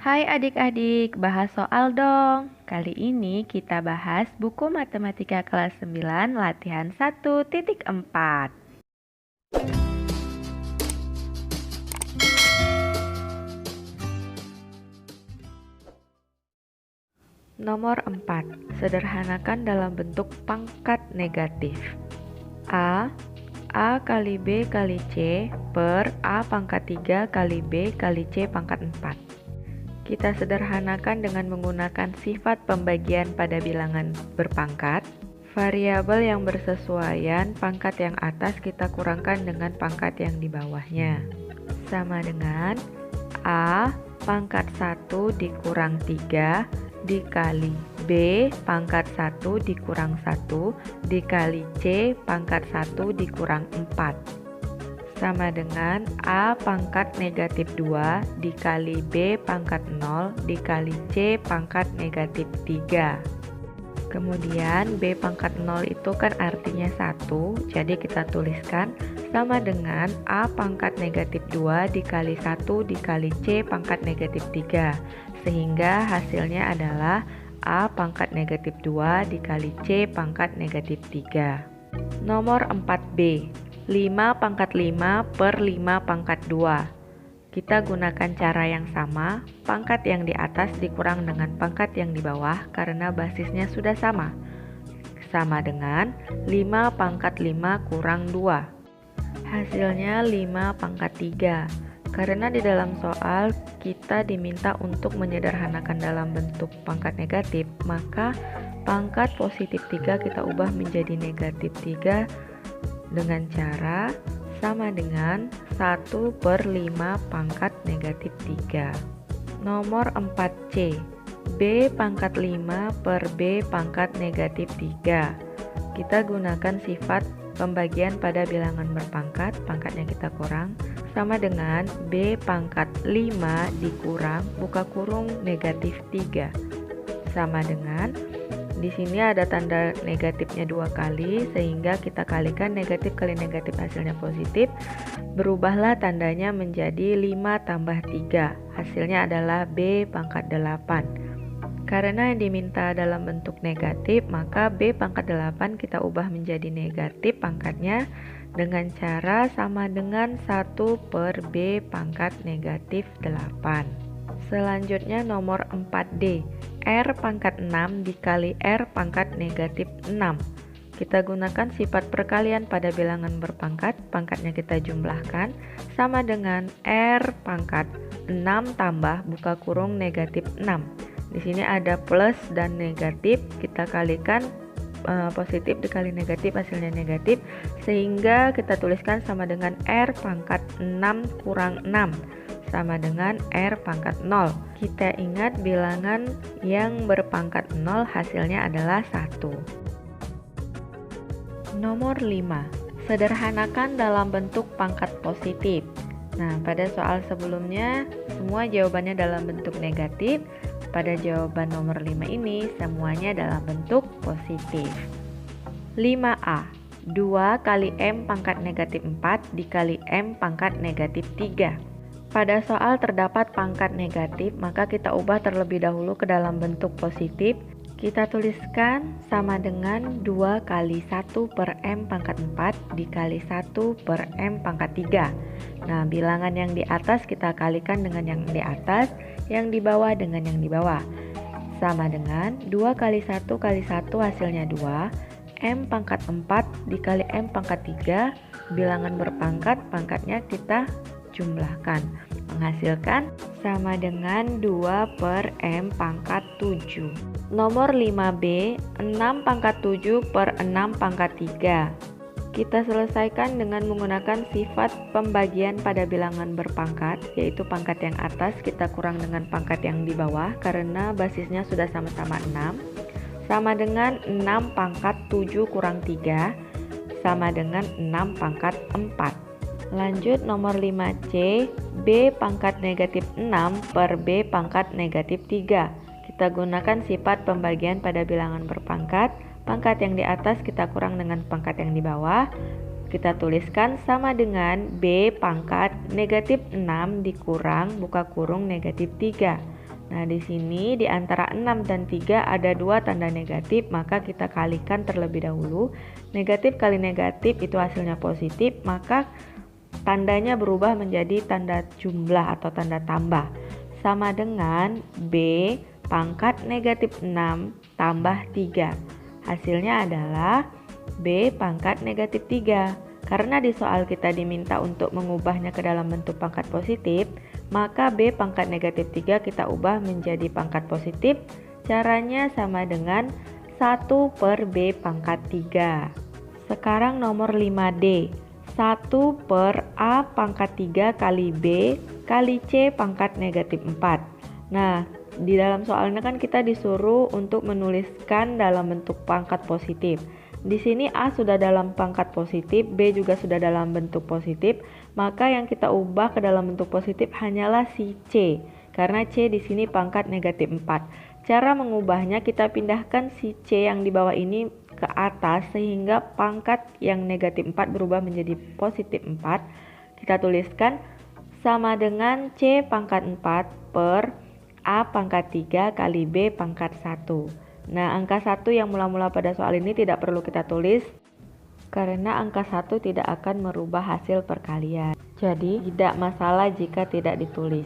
Hai adik-adik, bahas soal dong. Kali ini kita bahas buku Matematika kelas 9 latihan 1.4. Nomor 4. Sederhanakan dalam bentuk pangkat negatif. A kali B kali C per A pangkat 3 kali B kali C pangkat 4. Kita sederhanakan dengan menggunakan sifat pembagian pada bilangan berpangkat. Variabel yang bersesuaian pangkat yang atas kita kurangkan dengan pangkat yang di bawahnya. Sama dengan A pangkat 1 dikurang 3 dikali B pangkat 1 dikurang 1 dikali C pangkat 1 dikurang 4. Sama dengan A pangkat negatif 2 dikali B pangkat 0 dikali C pangkat negatif 3. Kemudian B pangkat 0 itu kan artinya 1, jadi kita tuliskan sama dengan A pangkat negatif 2 dikali 1 dikali C pangkat negatif 3. Sehingga hasilnya adalah A pangkat negatif 2 dikali C pangkat negatif 3. Nomor 4B. 5 pangkat 5 per 5 pangkat 2. Kita gunakan cara yang sama, pangkat yang di atas dikurang dengan pangkat yang di bawah karena basisnya sudah sama. Sama dengan 5 pangkat 5 kurang 2. Hasilnya 5 pangkat 3. Karena di dalam soal kita diminta untuk menyederhanakan dalam bentuk pangkat negatif, maka pangkat positif 3 kita ubah menjadi negatif 3 dengan cara sama dengan 1 per 5 pangkat negatif 3. Nomor 4C. B pangkat 5 per B pangkat negatif 3. Kita gunakan sifat pembagian pada bilangan berpangkat, pangkatnya kita kurang, sama dengan B pangkat 5 dikurang buka kurung negatif 3. Sama dengan di sini ada tanda negatifnya 2 kali, sehingga kita kalikan negatif kali negatif hasilnya positif. Berubahlah tandanya menjadi 5 tambah 3. Hasilnya adalah B pangkat 8. Karena yang diminta dalam bentuk negatif, maka B pangkat 8 kita ubah menjadi negatif pangkatnya dengan cara sama dengan 1 per B pangkat negatif 8. Selanjutnya nomor 4D. R pangkat 6 dikali R pangkat negatif 6. Kita gunakan sifat perkalian pada bilangan berpangkat, pangkatnya kita jumlahkan, sama dengan R pangkat 6 tambah buka kurung negatif 6. Di sini ada plus dan negatif, kita kalikan positif dikali negatif hasilnya negatif, sehingga kita tuliskan sama dengan R pangkat 6 kurang 6. Sama dengan R pangkat 0. Kita ingat bilangan yang berpangkat 0 hasilnya adalah 1. Nomor 5. Sederhanakan dalam bentuk pangkat positif. Nah, pada soal sebelumnya semua jawabannya dalam bentuk negatif. Pada jawaban nomor 5 ini semuanya dalam bentuk positif. 5A. 2 kali M pangkat negatif 4 dikali M pangkat negatif 3. Pada soal terdapat pangkat negatif, maka kita ubah terlebih dahulu ke dalam bentuk positif. Kita tuliskan sama dengan 2 kali 1 per M pangkat 4 dikali 1 per M pangkat 3. Nah, bilangan yang di atas kita kalikan dengan yang di atas, yang di bawah dengan yang di bawah. Sama dengan 2 kali 1 kali 1 hasilnya 2, M pangkat 4 dikali M pangkat 3, bilangan berpangkat, pangkatnya kita jumlahkan, menghasilkan sama dengan 2 per M pangkat 7. Nomor 5B, 6 pangkat 7 per 6 pangkat 3. Kita selesaikan dengan menggunakan sifat pembagian pada bilangan berpangkat, yaitu pangkat yang atas kita kurang dengan pangkat yang di bawah karena basisnya sudah sama-sama 6. Sama dengan 6 pangkat 7 kurang 3, sama dengan 6 pangkat 4. Lanjut nomor 5C, B pangkat negatif 6 per B pangkat negatif 3. Kita gunakan sifat pembagian pada bilangan berpangkat, pangkat yang di atas kita kurang dengan pangkat yang di bawah. Kita tuliskan sama dengan B pangkat negatif 6 dikurang buka kurung negatif 3. Nah, di sini di antara 6 dan 3 ada 2 tanda negatif, maka kita kalikan terlebih dahulu. Negatif kali negatif itu hasilnya positif, maka tandanya berubah menjadi tanda jumlah atau tanda tambah. Sama dengan B pangkat negatif 6 tambah 3. Hasilnya adalah B pangkat negatif 3. Karena di soal kita diminta untuk mengubahnya ke dalam bentuk pangkat positif, maka B pangkat negatif 3 kita ubah menjadi pangkat positif. Caranya sama dengan 1 per B pangkat 3. Sekarang nomor 5D. 1 per A pangkat 3 kali B kali C pangkat negatif 4. Nah, di dalam soalnya kan kita disuruh untuk menuliskan dalam bentuk pangkat positif. Di sini A sudah dalam pangkat positif, B juga sudah dalam bentuk positif, maka yang kita ubah ke dalam bentuk positif hanyalah si C, karena C di sini pangkat negatif 4. Cara mengubahnya kita pindahkan si C yang di bawah ini ke atas sehingga pangkat yang negatif 4 berubah menjadi positif 4. Kita tuliskan sama dengan C pangkat 4 per A pangkat 3 kali B pangkat 1. Nah, angka 1 yang mula-mula pada soal ini tidak perlu kita tulis karena angka 1 tidak akan merubah hasil perkalian. Jadi, tidak masalah jika tidak ditulis.